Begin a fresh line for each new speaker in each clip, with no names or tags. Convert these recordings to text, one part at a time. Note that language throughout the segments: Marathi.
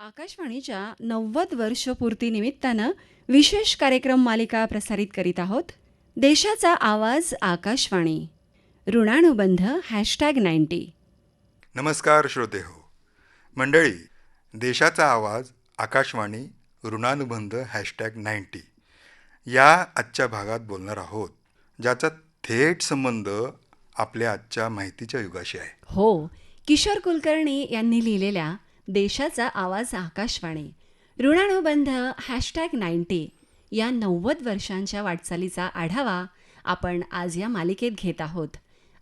आकाशवाणीच्या 90 वर्षपूर्तीनिमित्तानं विशेष कार्यक्रम मालिका प्रसारित करीत आहोत. देशाचा आवाज आकाशवाणी. ऋणानुबंध #90.
नमस्कार श्रोते हो मंडळी, देशाचा आवाज आकाशवाणी ऋणानुबंध #90 या आजच्या भागात बोलणार आहोत, ज्याचा थेट संबंध आपल्या आजच्या माहितीच्या युगाशी आहे.
हो, किशोर कुलकर्णी यांनी लिहिलेल्या देशाचा आवाज आकाशवाणी ऋणानुबंध #90 या 90 वर्षांच्या वाटचालीचा आढावा आपण आज या मालिकेत घेत आहोत.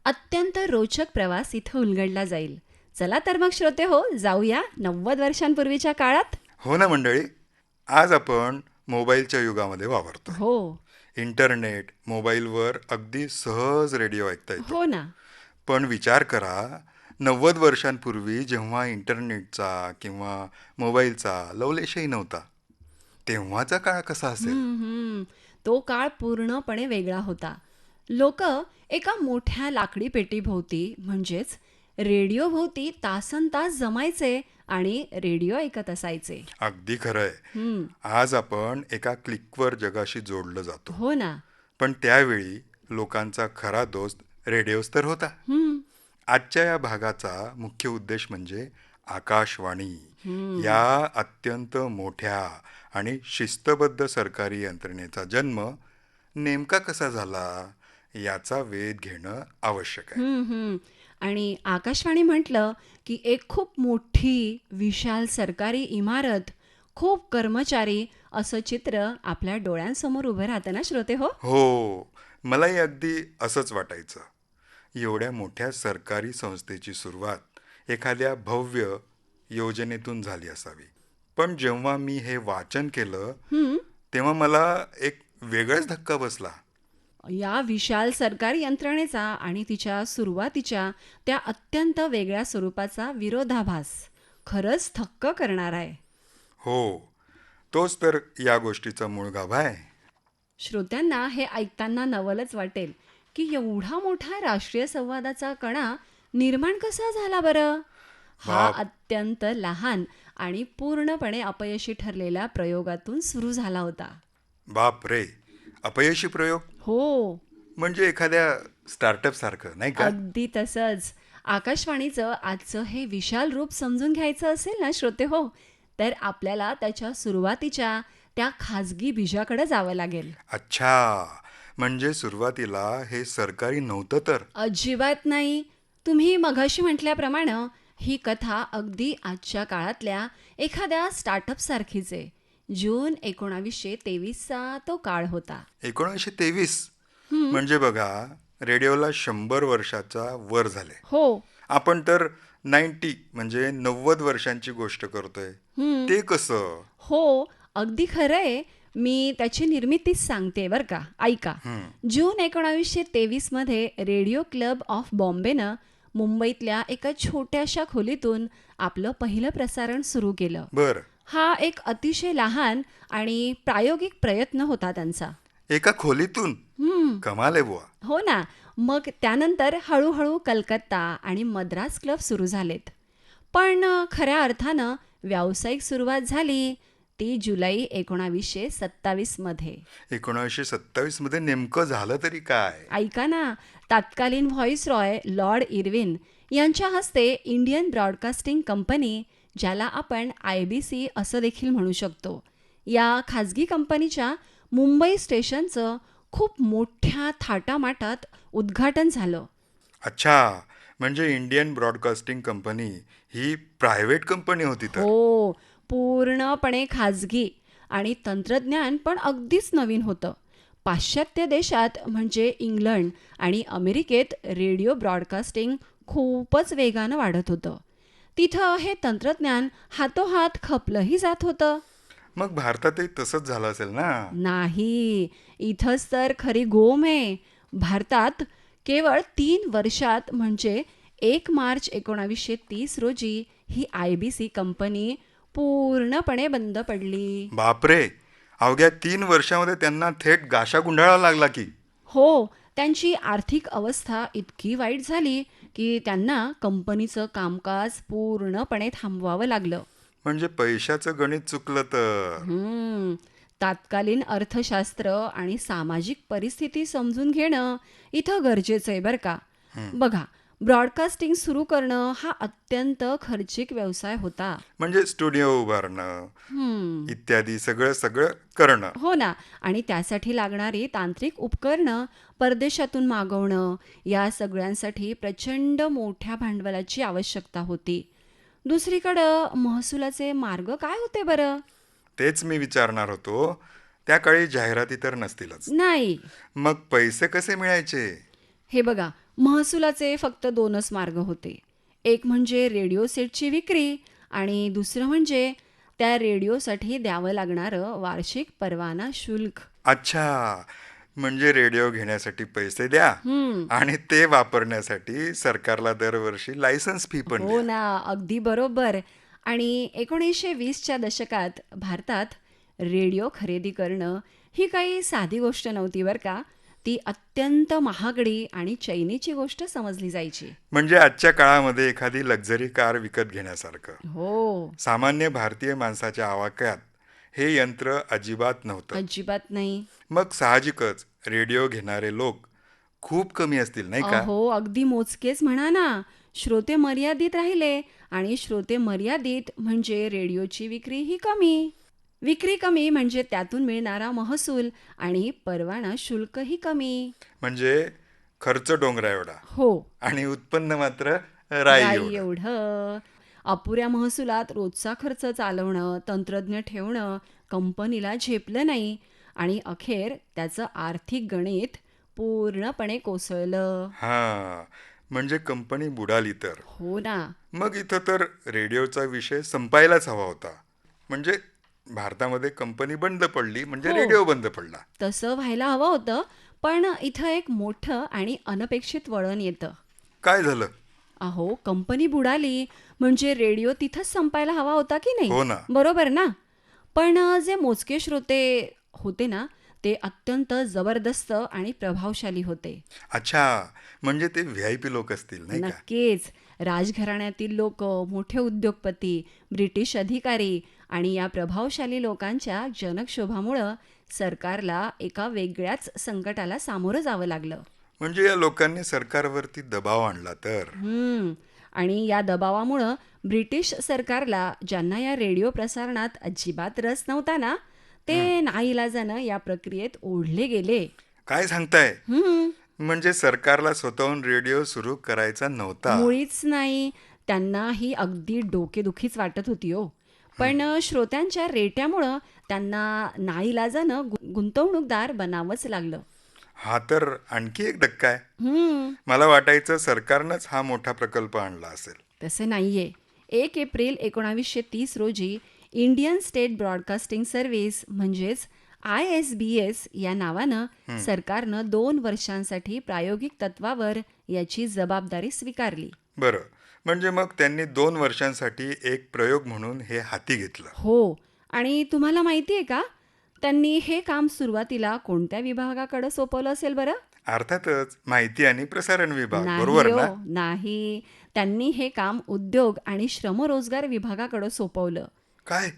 अत्यंत रोचक प्रवास इथं उलगडला जाईल. चला तर मग श्रोते हो, जाऊया 90 वर्षांपूर्वीच्या काळात.
हो ना मंडळी, आज आपण मोबाईलच्या युगामध्ये वावरतो.
हो
इंटरनेट, मोबाईलवर अगदी सहज रेडिओ ऐकता येतो.
हो ना.
पण विचार करा, 90 वर्षांपूर्वी जेव्हा इंटरनेटचा किंवा मोबाईलचा लवलेशही नव्हता, तेव्हाचा काळ कसा असेल?
तो काळ पूर्णपणे वेगळा होता. लोक एका मोठ्या लाकडी पेटीभोवती म्हणजेच रेडिओभोवती तासनतास जमायचे आणि रेडिओ ऐकत असायचे.
अगदी खरंय. आज आपण एका क्लिकवर जगाशी जोडलं जातो,
हो ना.
पण त्यावेळी लोकांचा खरा दोस्त रेडिओच तर होता. आजच्या या भागाचा मुख्य उद्देश म्हणजे आकाशवाणी या अत्यंत मोठ्या आणि शिस्तबद्ध सरकारी यंत्रणेचा जन्म नेमका कसा झाला याचा वेध घेणं आवश्यक आहे.
आणि आकाशवाणी म्हटलं की एक खूप मोठी विशाल सरकारी इमारत, खूप कर्मचारी असं चित्र आपल्या डोळ्यांसमोर उभं राहतं ना श्रोते हो.
हो, मलाही अगदी असंच वाटायचं. एवढ्या मोठ्या सरकारी संस्थेची सुरुवात एखाद्या भव्य योजनेतून झाली असावी. पण जेव्हा मी हे वाचन केलं तेव्हा मला एक वेगळाच धक्का बसला.
या विशाल सरकारी यंत्रणेचा आणि तिच्या सुरुवातीच्या त्या अत्यंत वेगळ्या स्वरूपाचा विरोधाभास खरंच थक्क करणार आहे.
हो, तोच तर या गोष्टीचा मूळ गाभा आहे.
श्रोत्यांना हे ऐकताना नवलच वाटेल की एवढा मोठा राष्ट्रीय संवादाचा कणा निर्माण कसा झाला बरं. हा
बाप.
अत्यंत लहान आणि पूर्णपणे अपयशी ठरलेल्या प्रयोगातून सुरू झाला होता.
बाप रे, अपयशी प्रयोग
हो,
म्हणजे एखाद्या स्टार्टअप सारखं नाही का?
अगदी तसंच. आकाशवाणीचं आजचं हे विशाल रूप समजून घ्यायचं असेल ना श्रोते हो, तर आपल्याला त्याच्या सुरुवातीच्या त्या खाजगी बीजाकडे जावं लागेल.
अच्छा, म्हणजे सुरुवातीला हे सरकारी नव्हतं तर?
अजिबात नाही. तुम्ही मघाशी म्हटल्याप्रमाणे ही कथा अगदी आजच्या काळातल्या एखाद्या स्टार्टअप सारखीच आहे. जून 1923चा तो काळ होता.
1923 म्हणजे बघा, रेडिओला 100 वर्षाचा वर झाले.
हो.
आपण तर 90 वर्षांची गोष्ट करतोय. ते कसं?
हो, अगदी खरं आहे. मी त्याची निर्मितीच सांगते बरं का, ऐका. जून 1923मध्ये रेडिओ क्लब ऑफ बॉम्बेनं मुंबईतल्या एका छोट्याशा खोलीतून आपलं पहिलं प्रसारण सुरू केलं.
बर,
हा एक अतिशय लहान आणि प्रायोगिक प्रयत्न होता त्यांचा.
एका खोलीतून? कमाल आहे बुवा.
हो ना. मग त्यानंतर हळूहळू कलकत्ता आणि मद्रास क्लब सुरू झालेत. पण खऱ्या अर्थानं व्यावसायिक सुरुवात झाली ती जुलै 1927मध्ये.
1927 मध्ये नेमकं झालं तरी काय?
ऐका ना, तत्कालीन व्हॉइसरॉय लॉर्ड इर्विन यांच्या हस्ते इंडियन ब्रॉडकास्टिंग कंपनी, ज्याला आपण IBC असं देखील म्हणू शकतो, या खाजगी कंपनीच्या मुंबई स्टेशनचं खूप मोठ्या थाटामाटात उद्घाटन झालं.
अच्छा, म्हणजे इंडियन ब्रॉडकास्टिंग कंपनी ही प्रायव्हेट कंपनी होती तर?
हो, पूर्णपणे खाजगी आणि तंत्रज्ञान पण अगदीच नवीन होतं. पाश्चात्य देशात म्हणजे इंग्लंड आणि अमेरिकेत रेडिओ ब्रॉडकास्टिंग खूपच वेगानं वाढत होतं. तिथं हे तंत्रज्ञान हातोहात खपलंही जात होतं.
मग भारतातही तसंच झालं असेल ना?
नाही, इथंच तर खरी गोम आहे. भारतात केवळ 3 वर्षात म्हणजे 1 मार्च 1930 रोजी ही IBC कंपनी पूर्णपणे बंद पडली.
बापरे, अवघ्या 3 वर्षामध्ये त्यांना थेट गाशा गुंडाळावा लागला की?
हो, त्यांची आर्थिक अवस्था इतकी वाईट झाली की त्यांना कंपनीचं कामकाज पूर्णपणे थांबवावं लागलं.
म्हणजे पैशाचं गणित चुकलं तर.
हम्म, तात्कालीन अर्थशास्त्र आणि सामाजिक परिस्थिती समजून घेणं इथं गरजेचं आहे बरं का. बघा, ब्रॉडकास्टिंग सुरू करणं हा अत्यंत खर्चिक व्यवसाय होता.
म्हणजे स्टुडिओ उभारणं
हम्म,
इत्यादी सगळं सगळं करणं.
हो ना. आणि त्यासाठी लागणारी तांत्रिक उपकरणं परदेशातून मागवणं, या सगळ्यांसाठी प्रचंड मोठ्या भांडवलाची आवश्यकता होती. दुसरीकडं महसुलाचे मार्ग काय होते बरं?
तेच मी विचारणार होतो. त्या काळी जाहिराती तर नसतीलच.
नाही.
मग पैसे कसे मिळायचे?
हे बघा, महसुलाचे फक्त दोनच मार्ग होते. एक म्हणजे रेडिओ सेटची विक्री आणि दुसरं म्हणजे त्या रेडिओसाठी द्यावं लागणारं वार्षिक परवाना शुल्क.
अच्छा, म्हणजे रेडिओ घेण्यासाठी पैसे द्या
हम्म,
आणि ते वापरण्यासाठी सरकारला दरवर्षी लायसन्स फी पण
हो
द्या.
ना, अगदी बरोबर. आणि 1920च्या दशकात भारतात रेडिओ खरेदी करणं ही काही साधी गोष्ट नव्हती बरं का. ती अत्यंत महागडी आणि चैनीची गोष्ट समजली जायची.
म्हणजे आजच्या काळामध्ये एखादी लक्झरी कार विकत घेण्यासारखं.
हो,
सामान्य भारतीय माणसाच्या आवाक्यात हे यंत्र अजिबात नव्हतं.
अजिबात नाही.
मग साहजिकच रेडिओ घेणारे लोक खूप कमी असतील नाही का?
अहो, अगदी मोजकेच म्हणा ना. श्रोते मर्यादित राहिले आणि श्रोते मर्यादित म्हणजे रेडिओची विक्री ही कमी. विक्री कमी म्हणजे त्यातून मिळणारा महसूल आणि परवाना शुल्कही कमी.
म्हणजे खर्च डोंगरा एवढा
हो,
आणि उत्पन्न मात्र राई
राई
एवढं.
एवढं. अपुऱ्या महसुलात रोजचा खर्च चालवणं, तंत्रज्ञ ठेवणं कंपनीला झेपलं नाही आणि अखेर त्याचं आर्थिक गणित पूर्णपणे कोसळलं.
हा, म्हणजे कंपनी बुडाली तर.
हो ना.
मग इथं तर रेडिओचा विषय संपायलाच हवा होता. म्हणजे भारतामध्ये कंपनी बंद पडली म्हणजे
हो,
रेडिओ बंद पडला.
तसं व्हायला हवं होतं, पण इथं एक मोठं आणि अनपेक्षित वळण येतं.
काय झालं?
अहो, कंपनी बुडाली म्हणजे रेडिओ तिथंच संपायला हवा होता की नाही?
हो ना.
बरोबर ना? पण जे मोजके श्रोते होते ना, ते अत्यंत जबरदस्त आणि प्रभावशाली होते.
अच्छा, म्हणजे ते व्हीआयपी लोक असतील नाही का?
नक्कीच. राजघराण्यातील लोकं, मोठे उद्योगपती, ब्रिटिश अधिकारी आणि या प्रभावशाली लोकांच्या जनक्षोभामुळं सरकारला एका वेगळ्याच संकटाला सामोरं जावं लागलं.
म्हणजे या लोकांनी सरकारवरती दबाव आणला तर.
हम्म. आणि या दबावामुळं ब्रिटिश सरकारला, ज्यांना या रेडिओ प्रसारणात अजिबात रस नव्हता ना, ते नाईलाजानं या प्रक्रियेत ओढले गेले.
काय सांगताय?
हम्म.
म्हणजे सरकारला स्वतःहून रेडिओ सुरू करायचा नव्हता.
मुळीच नाही. त्यांना ही अगदी डोकेदुखीच वाटत होती हो. पण श्रोत्यांच्या रेट्यामुळं त्यांना नाईलाजानं गुंतवणूकदार बनावंच लागलं.
हा तर आणखी एक धक्का आहे.
हम्म.
मला वाटायचं सरकारनंच हा मोठा प्रकल्प आणला असेल.
तसं नाहीये. 1 एप्रिल 1930 रोजी इंडियन स्टेट ब्रॉडकास्टिंग सर्व्हिस म्हणजेच ISBS या नावानं सरकारनं 2 वर्षांसाठी प्रायोगिक तत्वावर याची जबाबदारी स्वीकारली.
बरं, म्हणजे मग त्यांनी 2 वर्षांसाठी एक प्रयोग म्हणून हे हाती घेतलं.
हो. आणि तुम्हाला माहिती आहे का, त्यांनी हे काम सुरुवातीला कोणत्या विभागाकडे सोपवलं असेल बरं?
अर्थातच माहिती आणि प्रसारण विभाग,
नाही
बरोबर
हो,
ना?
नाही. त्यांनी हे काम उद्योग आणि श्रमरोजगार विभागाकडे सोपवलं.
काय?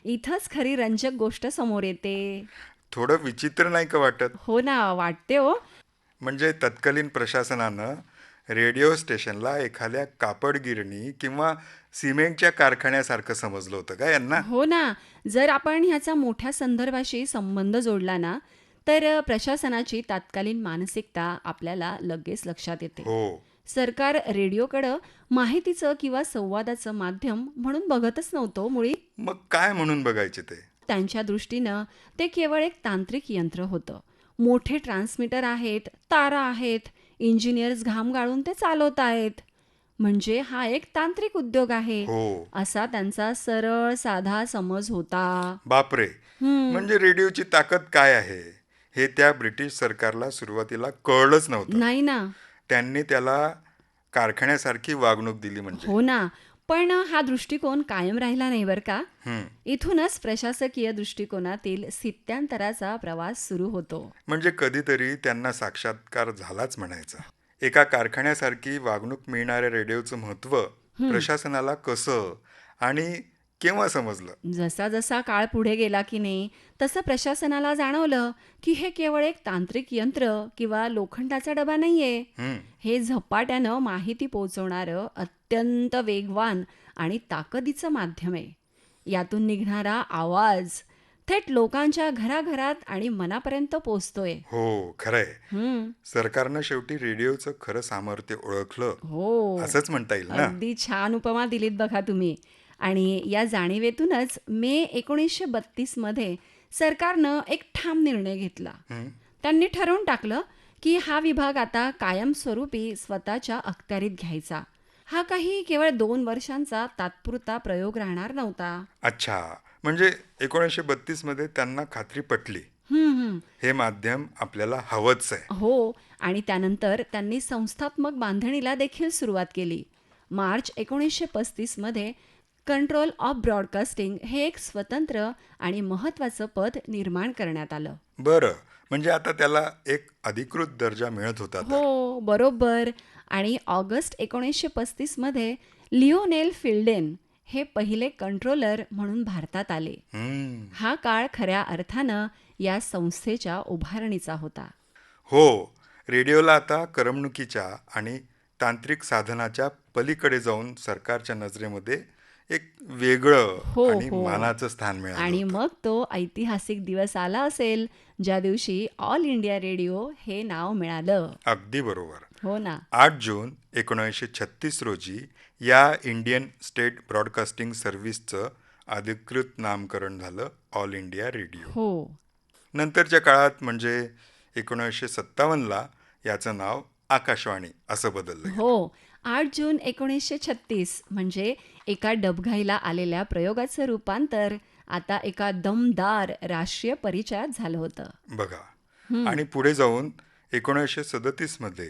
इथंच खरी रंजक गोष्ट समोर येते.
थोडं विचित्र नाही का वाटत?
हो ना, वाटते हो.
म्हणजे तत्कालीन प्रशासनानं रेडिओ स्टेशनला एखाद्या कापड गिरणी किंवा सिमेंटच्या कारखान्यासारखं समजलं होतं का यांना?
हो ना. जर आपण ह्याचा मोठ्या संदर्भाशी संबंध जोडला ना, तर प्रशासनाची तात्कालीन मानसिकता आपल्याला लगेच लक्षात येते.
हो.
सरकार रेडिओकडं माहितीचं किंवा संवादाचं माध्यम म्हणून बघतच नव्हतं मुळी.
मग काय म्हणून बघायचे ते?
त्यांच्या दृष्टीनं ते केवळ एक तांत्रिक यंत्र होतं. मोठे ट्रान्समीटर आहेत, तारा आहेत, इंजिनियर्स घाम गाळून ते चालवत आहेत. म्हणजे हा एक तांत्रिक उद्योग आहे,
हो.
असा त्यांचा सरळ साधा समज होता.
बापरे.
हम्म,
म्हणजे रेडिओची ताकद काय आहे हे त्या ब्रिटिश सरकारला सुरुवातीला कळलंच नव्हतं.
नाही ना.
त्यांनी त्याला कारखान्यासारखी वागणूक दिली म्हणजे.
हो ना. पण हा दृष्टिकोन कायम राहिला नाही बरं का.
हम्म.
इथूनच प्रशासकीय दृष्टिकोनातील स्थित्यांतराचा प्रवास सुरू होतो.
म्हणजे कधीतरी त्यांना साक्षात्कार झालाच म्हणायचा. एका कारखान्यासारखी वागणूक मिळणाऱ्या रेडिओचं महत्त्व प्रशासनाला कसं आणि केव्हा समजलं?
जसा जसा काळ पुढे गेला की नाही तसं प्रशासनाला जाणवलं की हे केवळ एक तांत्रिक यंत्र किंवा लोखंडाचा डबा नाहीये.
हं,
हे झपाट्यानं माहिती पोहोचवणारं अत्यंत वेगवान आणि ताकदीचं माध्यम आहे. यातून निघणारा आवाज थेट लोकांच्या घराघरात आणि मनापर्यंत पोचतोय.
हो, खरंय.
हम्म,
सरकारनं शेवटी रेडिओचं खरं सामर्थ्य ओळखलं,
हो,
असंच म्हणता येईल ना?
अगदी छान उपमा दिलीत बघा तुम्ही. आणि या जाणीवेतूनच मे 1932 मध्ये सरकारनं एक ठाम निर्णय घेतला.
हं,
त्यांनी ठरवून टाकलं की हा विभाग आता कायमस्वरूपी स्वतःच्या अखत्यारीत घ्यायचा. हा काही केवळ 2 वर्षांचा तात्पुरता प्रयोग राहणार नव्हता.
अच्छा. म्हणजे 1932 मध्ये त्यांना खात्री पटली,
हम्म, हम्म.
हे माध्यम आपल्याला हवंच आहे.
हो, आणि त्यानंतर त्यांनी संस्थात्मक बांधणीला देखील सुरुवात केली. मार्च 1935 मध्ये कंट्रोल ऑफ ब्रॉडकास्टिंग हे एक स्वतंत्र आणि महत्त्वाचं पद निर्माण करण्यात आलं.
बरं, म्हणजे आता त्याला एक अधिकृत दर्जा मिळत होता तर.
हो, बरोबर. आणि ऑगस्ट 1935 मध्ये लिओनेल फिल्डेन हे पहिले कंट्रोलर म्हणून भारतात आले.
हं,
हा काळ खऱ्या अर्थानं या संस्थेच्या उभारणीचा होता.
हो. रेडिओला आता करमणुकीच्या आणि तांत्रिक साधनाच्या पलीकडे जाऊन सरकारच्या नजरेमध्ये एक वेगळं
हो,
आणि
हो.
मानाचं स्थान मिळालं
आणि
होतं.
मग तो ऐतिहासिक दिवस आला असेल ज्या दिवशी ऑल इंडिया रेडिओ हे नाव मिळालं.
अगदी बरोबर.
हो ना.
8 जून 1936 रोजी या इंडियन स्टेट ब्रॉडकास्टिंग सर्व्हिसचं अधिकृत नामकरण झालं ऑल इंडिया रेडिओ.
हो,
नंतरच्या काळात म्हणजे 1957ला याचं नाव आकाशवाणी असं बदललं गेलं.
हो. 8 जून 1936 म्हणजे एका डबघाईला आलेल्या प्रयोगाचं रूपांतर आता एका दमदार राष्ट्रीय परिचयात झालं होतं.
बघा. आणि पुढे जाऊन 1937 मध्ये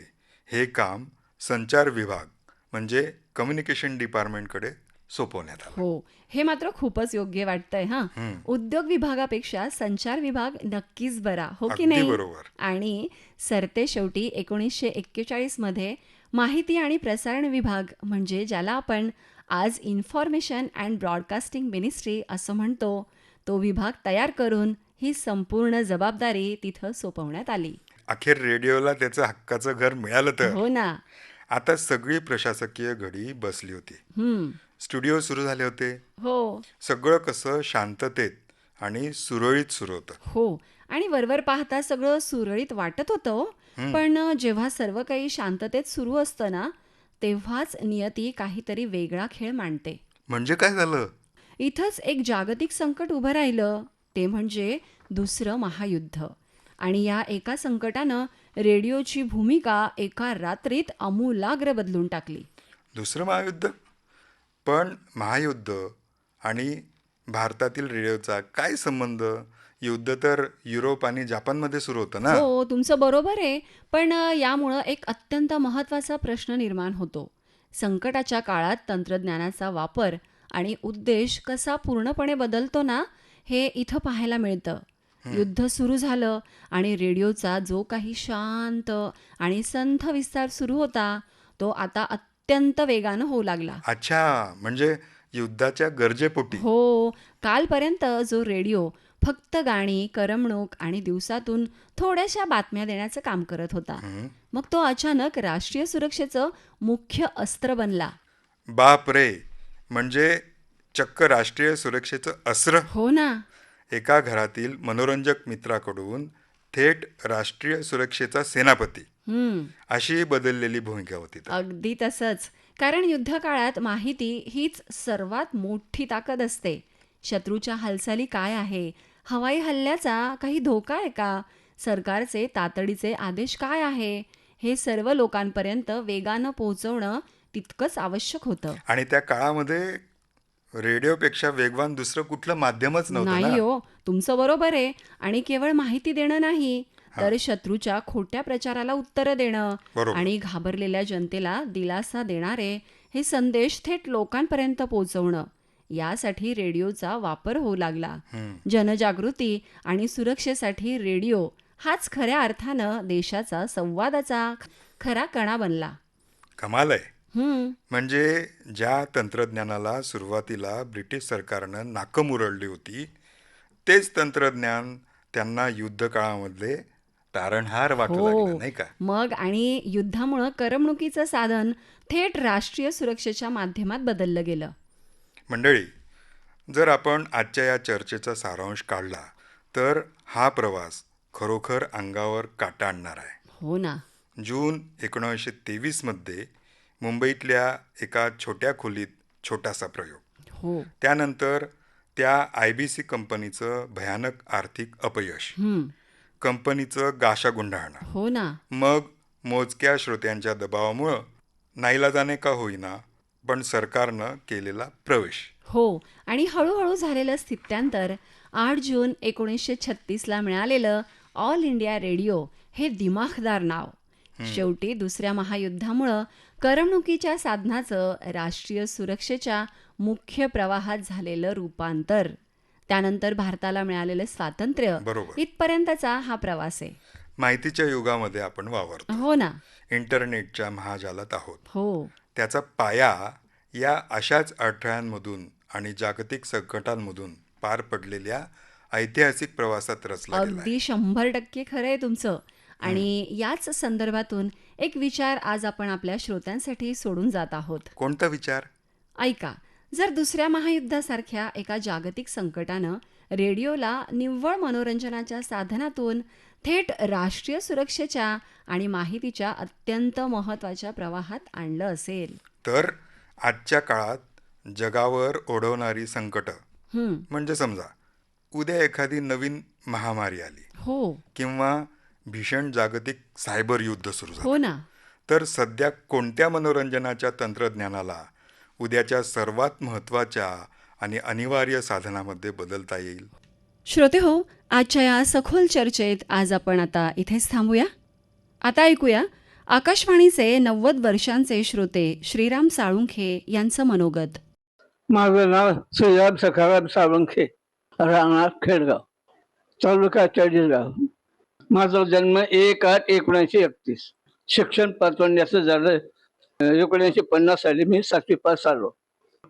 हे काम संचार विभाग म्हणजे कम्युनिकेशन डिपार्टमेंटकडे सोपवण्यात आलं.
हो, हे मात्र खूपच योग्य वाटतंय हां. उद्योग विभागापेक्षा संचार विभाग नक्कीच बरा, हो की
अगदी
नाही?
बरोबर.
आणि सरते शेवटी 1941 मध्ये माहिती आणि प्रसारण विभाग म्हणजे ज्याला आपण आज इन्फॉर्मेशन अँड ब्रॉडकास्टिंग मिनिस्ट्री असं म्हणतो, तो विभाग तयार करून ही संपूर्ण जबाबदारी तिथं सोपवण्यात आली.
अखेर रेडिओला त्याचं हक्काचं घर मिळालं तर.
हो ना.
आता सगळी प्रशासकीय घडी बसली होती.
हम्म.
स्टुडिओ सुरू झाले होते.
हो,
सगळं कसं शांततेत आणि सुरळीत सुरू होतं.
हो. आणि वरवर पाहता सगळं सुरळीत वाटत होतं हो. पण जेव्हा सर्व काही शांततेत सुरू असतं ना, तेव्हाच नियती काहीतरी वेगळा खेळ मांडते.
म्हणजे काय झालं?
इथंच एक जागतिक संकट उभं राहिलं, ते म्हणजे दुसरं महायुद्ध. आणि या एका संकटानं रेडिओची भूमिका एका रात्रीत आमूलाग्र बदलून टाकली.
दुसरं महायुद्ध? पण महायुद्ध आणि भारतातील रेडिओचा काय संबंध? युद्ध तर युरोप आणि जपानमध्ये सुरू होतं ना.
हो, तुमचं बरोबर आहे. पण यामुळं एक अत्यंत महत्त्वाचा प्रश्न निर्माण होतो. संकटाच्या काळात तंत्रज्ञानाचा वापर आणि उद्देश कसा पूर्णपणे बदलतो ना, हे इथं पाहायला मिळतं. युद्ध सुरू झालं आणि रेडिओचा जो काही शांत आणि संथ विस्तार सुरू होता, तो आता अत्यंत वेगानं होऊ लागला.
अच्छा, म्हणजे युद्धाच्या गरजेपोटी.
हो, कालपर्यंत जो रेडिओ फक्त गाणी, करमणूक आणि दिवसातून थोड्याशा बातम्या देण्याचं काम करत होता, मग तो अचानक राष्ट्रीय सुरक्षेचं मुख्य अस्त्र बनला.
बाप रे, म्हणजे चक्क राष्ट्रीय सुरक्षेचं अस्त्र.
हो ना.
एका घरातील मनोरंजक मित्राकडून थेट राष्ट्रीय सुरक्षेचा सेनापती
हम्म,
अशी बदललेली भूमिका होती तर.
अगदी तसंच. कारण युद्धकाळात माहिती हीच सर्वात मोठी ताकद असते. शत्रूच्या हालचाली काय आहे, हवाई हल्ल्याचा काही धोका आहे का, सरकारचे तातडीचे आदेश काय आहे, हे सर्व लोकांपर्यंत वेगानं पोहोचवणं तितकंच आवश्यक होतं.
आणि त्या काळामध्ये रेडिओपेक्षा वेगवान दुसरं कुठलं माध्यमच नव्हतं
नाही
ना.
हो, तुमचं बरोबर आहे. आणि केवळ माहिती देणं नाही, तर शत्रूच्या खोट्या प्रचाराला उत्तरं देणं
बरोबर.
आणि घाबरलेल्या जनतेला दिलासा देणारे हे संदेश थेट लोकांपर्यंत पोहोचवणं, यासाठी रेडिओचा वापर होऊ लागला. जनजागृती आणि सुरक्षेसाठी रेडिओ हाच खऱ्या अर्थानं देशाचा संवादाचा खरा कणा बनला.
कमाल आहे.
हम्म.
म्हणजे ज्या तंत्रज्ञानाला सुरुवातीला ब्रिटिश सरकारनं नाकं मुरडली होती, तेच तंत्रज्ञान त्यांना युद्धकाळामध्ये तारणहार वाटू लागलं,
हो.
नाही का?
मग आणि युद्धामुळं करमणुकीचं साधन थेट राष्ट्रीय सुरक्षेच्या माध्यमात बदललं गेलं.
मंडळी, जर आपण आजच्या या चर्चेचा सारांश काढला, तर हा प्रवास खरोखर अंगावर काटा आणणार आहे.
हो ना.
जून 1923मध्ये मुंबईतल्या एका छोट्या खोलीत छोटासा प्रयोग.
हो.
त्यानंतर त्या IBC कंपनीचं भयानक आर्थिक अपयश,
हम्म.
कंपनीचं गाशागुंडाळणं,
हो ना.
मग मोजक्या श्रोत्यांच्या दबावामुळं नाईलाजाने का होईना पण सरकारनं केलेला प्रवेश.
हो. आणि हळूहळू झालेलं स्थित्यांतर 8 जून 1936ला मिळालेलं ऑल इंडिया रेडिओ हे दिमाखदार नाव. शेवटी दुसऱ्या महायुद्धामुळं करमणुकीच्या साधनाचं राष्ट्रीय सुरक्षेच्या मुख्य प्रवाहात झालेलं रूपांतर, त्यानंतर भारताला मिळालेलं स्वातंत्र्य,
बरोबर.
इथपर्यंतचा हा प्रवास आहे.
माहितीच्या युगामध्ये आपण वावरतो,
हो ना.
इंटरनेटच्या महाजालात आहोत.
हो.
त्याचा पाया या अशाच अडथळ्यांमधून आणि जागतिक संकटांमधून पार पडलेल्या ऐतिहासिक प्रवासात रचला गेला आहे.
अगदी 100% खरं आहे तुमचं. आणि याच संदर्भातून एक विचार आज आपण आपल्या श्रोत्यांसाठी सोडून जात आहोत.
कोणता विचार?
ऐका, जर दुसऱ्या महायुद्धासारख्या एका जागतिक संकटानं रेडिओला निव्वळ मनोरंजनाच्या साधनातून थेट राष्ट्रीय सुरक्षेच्या आणि माहितीच्या अत्यंत महत्त्वाच्या प्रवाहात आणलं असेल.
तर आजच्या काळात जगावर ओढवणारी संकटं,
हं.
म्हणजे समजा उद्या एखादी नवीन महामारी आली
हो.
किंवा भीषण जागतिक सायबर युद्ध सुरू
हो
झालं,
ना.
तर सध्या कोणत्या मनोरंजनाच्या तंत्रज्ञानाला उद्याच्या सर्वात महत्त्वाच्या आणि अनिवार्य साधनामध्ये बदलता येईल?
श्रोते हो, आजच्या या सखोल चर्चेत आज आपण आता इथेच थांबूया. आता ऐकूया आकाशवाणीचे 90 वर्षांचे श्रोते श्रीराम साळुंखे यांचं मनोगत.
माझं नाव श्रीराम सखाराम साळुंखे, राहणार खेडगाव, तालुका चाळीसगाव. माझा जन्म 1/8/1931. शिक्षण पाचवण्याचं झालं 1950 साली. मी 7वी पास झालो.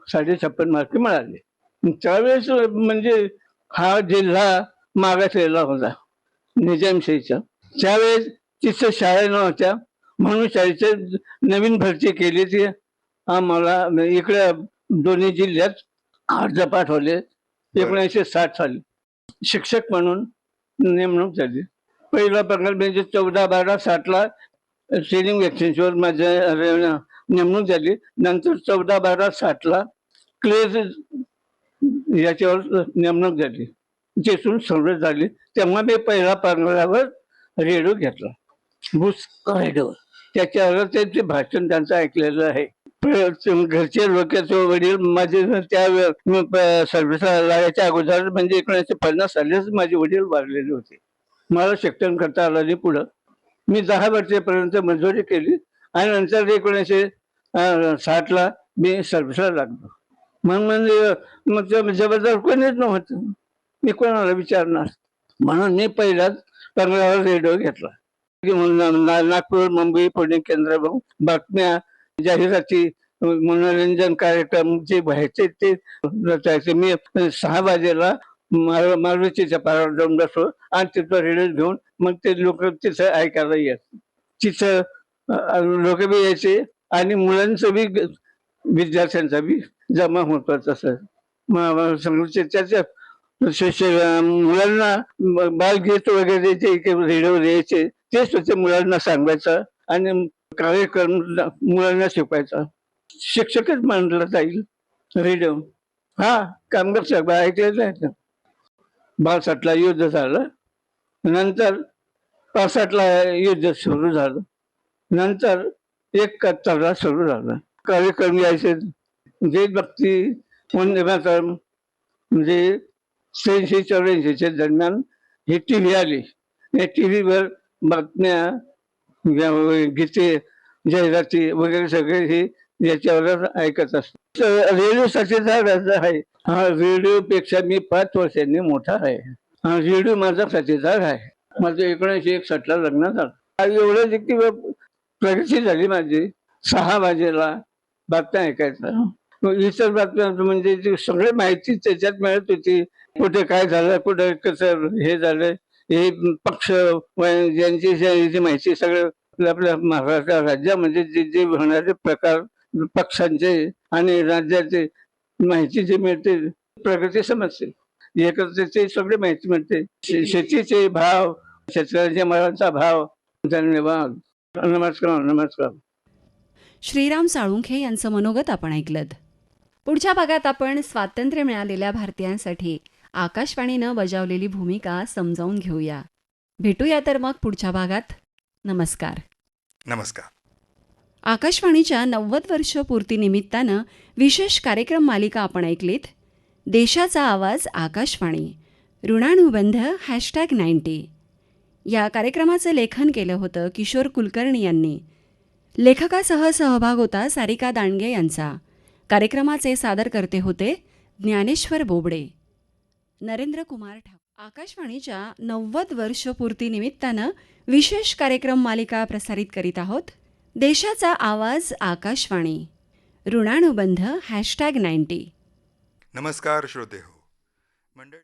56 मार्क मिळाले. त्यावेळेस म्हणजे हा जिल्हा मागासलेला होता निजामशाहीचा. त्यावेळेस तिथं शाळा नव्हत्या म्हणून शाळेचे नवीन भरती केली. ती आम्हाला इकडे दोन्ही जिल्ह्यात अर्ज पाठवले. 1960 साली शिक्षक म्हणून नेमणूक झाली. पहिला पगार म्हणजे 14/12/60ला ट्रेनिंग एक्सचेंजवर माझ्या नेमणूक झाली. नंतर 14/12/60ला क्लेज याच्यावर नेमणूक झाली. तिथून सर्व्हिस झाली. तेव्हा मी पहिला पगारावर रेडिओ घेतला, बुस रेडिओ. त्याच्यावर त्यांचे भाषण त्यांचं ऐकलेलं आहे. घरचे लोक, वडील माझे त्या सर्व्हिसला लागायच्या अगोदर म्हणजे 1950 सालीच माझे वडील वारलेले होते. मला शिक्षण करता आलं नाही. पुढं मी 10 वर्षापर्यंत मजुरी केली आणि नंतर 1960ला मी सर्व्हिसला लागलो. म्हणून म्हणजे मग जबरदस्त कोणीच नव्हतं, मी कोणाला विचारणार. म्हणून मी पहिलाच पगारावर रेडिओ घेतला. नागपूर, मुंबई, पुणे केंद्र बातम्या, जाहिराती, मनोरंजन कार्यक्रम जे व्हायचे ते रचायचे. मी 6 वाजेला मारुतीच्या पारावर जाऊन बसलो आणि तिथं रेडिओ घेऊन मग ते लोक तिथं ऐकायला यायचे. तिथं लोक बी यायचे आणि मुलांचं बी, विद्यार्थ्यांचा बी जमा होतो. तसं त्याच्या मुलांना बालगीत वगैरे जे रेडिओ द्यायचे तेच त्याच्या मुलांना सांगायचं आणि कार्यक्रम मुलांना शिकवायचा. शिक्षकच मानला जाईल रेडिओ. हा, कामगार सभा ऐकलेलं आहे. 62ला युद्ध झालं. नंतर 65ला युद्ध सुरू झालं. नंतर 71ला सुरू झालं. कार्यक्रम यायचे देशभक्ती, वंदे मातरम, म्हणजे 83-84च्या दरम्यान ही TV आली. या TVवर बातम्या, गीते, जाहिराती वगैरे सगळे हे याच्यावर ऐकत असतो. रेडिओ साथीदार आहे. हा, रेडिओपेक्षा मी 5 वर्षांनी मोठा आहे. हा रेडिओ माझा साथीदार आहे. माझं 1961ला लग्न झालं. एवढं की प्रगती झाली माझी. 6 वाजेला बातम्या ऐकायचा. मग इतर बातम्या म्हणजे जी सगळी माहिती त्याच्यात मिळत होती. कुठे काय झालं, कुठे कसं हे झालं, हे पक्ष यांची जी माहिती सगळं आपल्या महाराष्ट्र राज्यामध्ये जे जे होणारे प्रकार पक्षांचे आणि राज्याचे माहिती जी मिळते, प्रगती समजते. एकत्रित सगळी माहिती मिळते. शेतीचे भाव, शेतकऱ्यांच्या मालाचा भाव. धन्यवाद. नमस्कार, नमस्कार.
श्रीराम साळुंखे यांचं मनोगत आपण ऐकलंत. पुढच्या भागात आपण स्वातंत्र्य मिळालेल्या भारतीयांसाठी आकाशवाणीनं बजावलेली भूमिका समजावून घेऊया. भेटूया तर मग पुढच्या भागात. नमस्कार.
नमस्कार.
आकाशवाणीच्या 90 वर्ष पूर्तीनिमित्तानं विशेष कार्यक्रम मालिका आपण ऐकलीत. देशाचा आवाज आकाशवाणी, ऋणानुबंध #90. या कार्यक्रमाचं लेखन केलं होतं किशोर कुलकर्णी यांनी. लेखकासह सहभाग होता सारिका दांडगे यांचा. कार्यक्रमाचे सादरकर्ते होते ज्ञानेश्वर बोबडे, नरेंद्र कुमार ठाकूर. आकाशवाणीच्या 90 वर्ष पूर्तीनिमित्तानं विशेष कार्यक्रम मालिका प्रसारित करीत आहोत. देशाचा आवाज आकाशवाणी, ऋणानुबंध #90.
नमस्कार श्रोते हो मंडळी.